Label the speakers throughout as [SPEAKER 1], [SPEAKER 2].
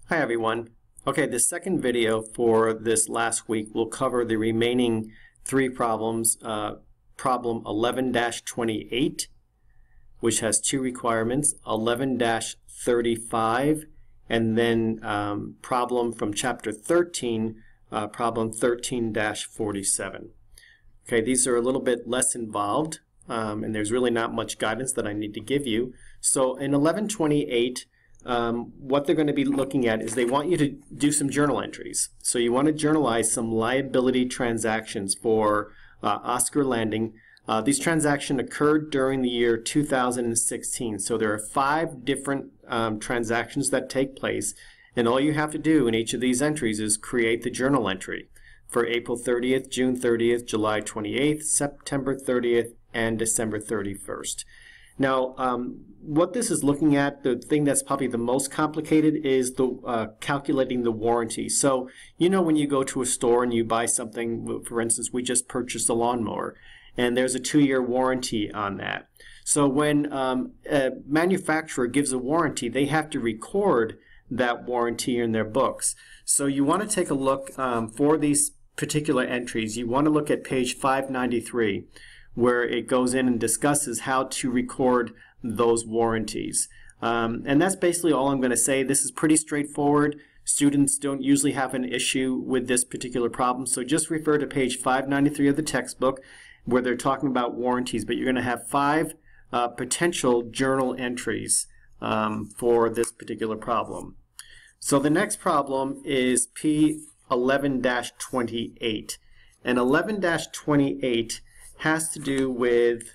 [SPEAKER 1] Hi everyone. Okay, the second video for this last week will cover the remaining three problems. Problem 11-28, which has two requirements, 11-35, and then problem from chapter 13, problem 13-47. Okay, these are a little bit less involved, and there's really not much guidance that I need to give you. So in 11-28, what they're going to be looking at is they want you to do some journal entries. So you want to journalize some liability transactions for Oscar Landing. These transactions occurred during the year 2016. So there are 5 different transactions that take place, and all you have to do in each of these entries is create the journal entry for April 30th, June 30th, July 28th, September 30th, and December 31st. Now, what this is looking at, the thing that's probably the most complicated is the calculating the warranty. So, you know, when you go to a store and you buy something, for instance, we just purchased a lawnmower, and there's a 2-year warranty on that. So when a manufacturer gives a warranty, they have to record that warranty in their books. So you want to take a look for these particular entries. You want to look at page 593. Where it goes in and discusses how to record those warranties. And that's basically all I'm going to say. This is pretty straightforward. Students don't usually have an issue with this particular problem, so just refer to page 593 of the textbook where they're talking about warranties, but you're going to have 5 potential journal entries for this particular problem. So the next problem is P11-28. And 11-28 has to do with,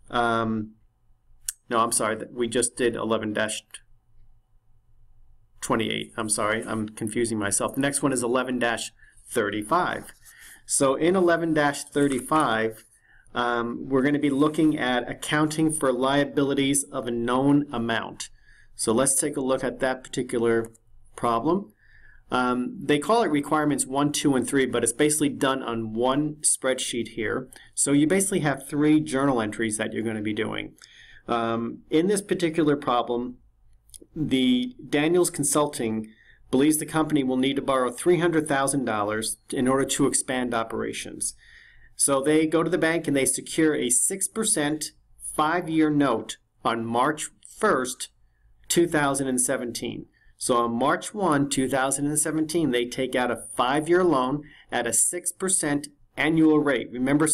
[SPEAKER 1] no, I'm sorry, we just did 11-28. I'm sorry, I'm confusing myself. The next one is 11-35. So in 11-35, we're going to be looking at accounting for liabilities of a known amount. So let's take a look at that particular problem. They call it requirements 1, 2, and 3, but it's basically done on one spreadsheet here. So you basically have 3 journal entries that you're going to be doing. In this particular problem, the Daniels Consulting believes the company will need to borrow $300,000 in order to expand operations. So they go to the bank and they secure a 6% 5-year note on March 1st, 2017. So on March 1, 2017, they take out a 5-year loan at a 6% annual rate. Remember,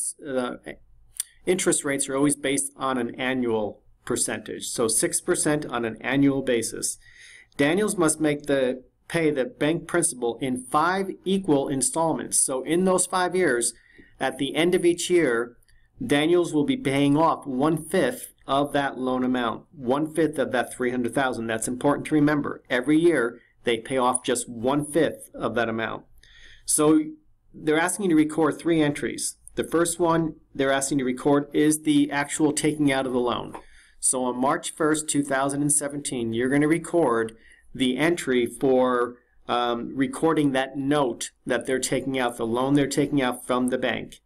[SPEAKER 1] interest rates are always based on an annual percentage. So 6% on an annual basis. Daniels must pay the bank principal in 5 equal installments. So in those 5 years, at the end of each year, Daniels will be paying off 1/5 of that loan amount, 1/5 of that $300,000. That's important to remember. Every year they pay off just 1/5 of that amount. So they're asking you to record 3 entries. The first one they're asking you to record is the actual taking out of the loan. So on March 1st, 2017, you're going to record the entry for recording that note that they're taking out, the loan they're taking out from the bank.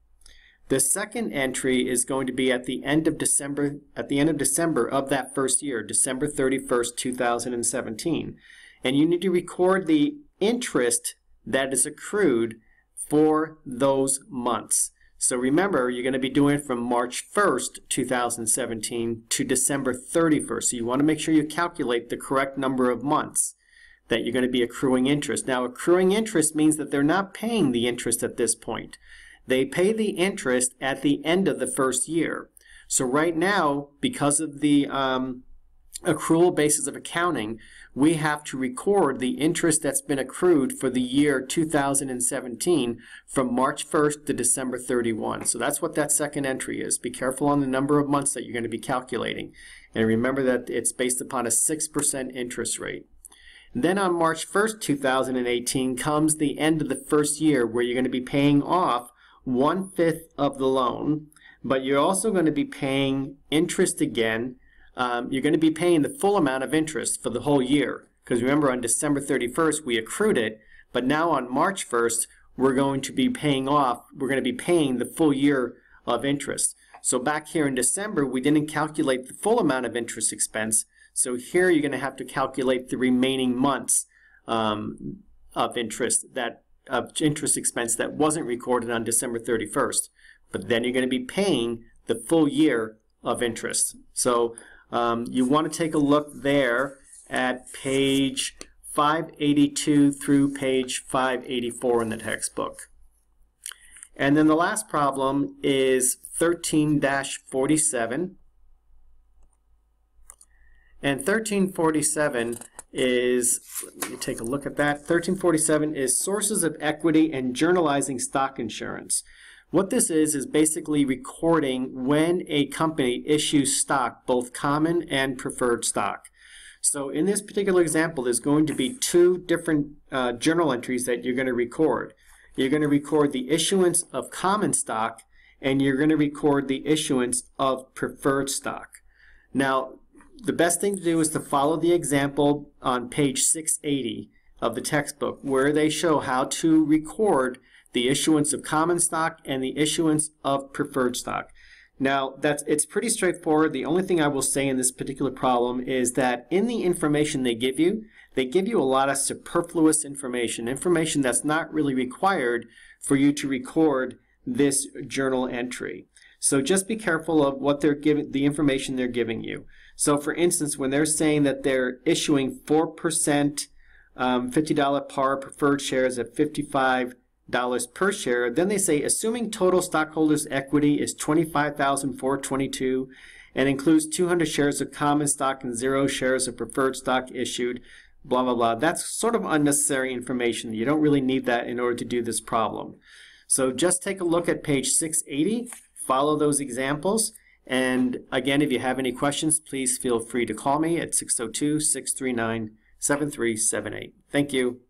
[SPEAKER 1] The second entry is going to be at the end of December, of that first year, December 31st, 2017. And you need to record the interest that is accrued for those months. So remember, you're going to be doing it from March 1st, 2017 to December 31st. So you want to make sure you calculate the correct number of months that you're going to be accruing interest. Now, accruing interest means that they're not paying the interest at this point. They pay the interest at the end of the first year. So right now, because of the accrual basis of accounting, we have to record the interest that's been accrued for the year 2017 from March 1st to December 31. So that's what that second entry is. Be careful on the number of months that you're going to be calculating. And remember that it's based upon a 6% interest rate. Then on March 1st, 2018 comes the end of the first year where you're going to be paying off 1/5 of the loan, but you're also going to be paying interest again. You're going to be paying the full amount of interest for the whole year, because remember on December 31st we accrued it, but now on March 1st we're going to be paying the full year of interest. So back here in December we didn't calculate the full amount of interest expense, so here you're going to have to calculate the remaining months of interest expense that wasn't recorded on December 31st. But then you're going to be paying the full year of interest. So you want to take a look there at page 582 through page 584 in the textbook. And then the last problem is 13-47. And 1347 is, let me take a look at that. 1347 is sources of equity and journalizing stock insurance. What this is basically recording when a company issues stock, both common and preferred stock. So in this particular example, there's going to be two different journal entries that you're going to record. You're going to record the issuance of common stock, and you're going to record the issuance of preferred stock. Now, the best thing to do is to follow the example on page 680 of the textbook, where they show how to record the issuance of common stock and the issuance of preferred stock. Now, it's pretty straightforward. The only thing I will say in this particular problem is that in the information they give you a lot of superfluous information that's not really required for you to record this journal entry. So just be careful of what they're giving, the information they're giving you. So for instance, when they're saying that they're issuing 4% $50 par preferred shares at $55 per share, then they say assuming total stockholders' equity is $25,422 and includes 200 shares of common stock and 0 shares of preferred stock issued, blah, blah, blah. That's sort of unnecessary information. You don't really need that in order to do this problem. So just take a look at page 680, follow those examples, and again, if you have any questions, please feel free to call me at 602-639-7378. Thank you.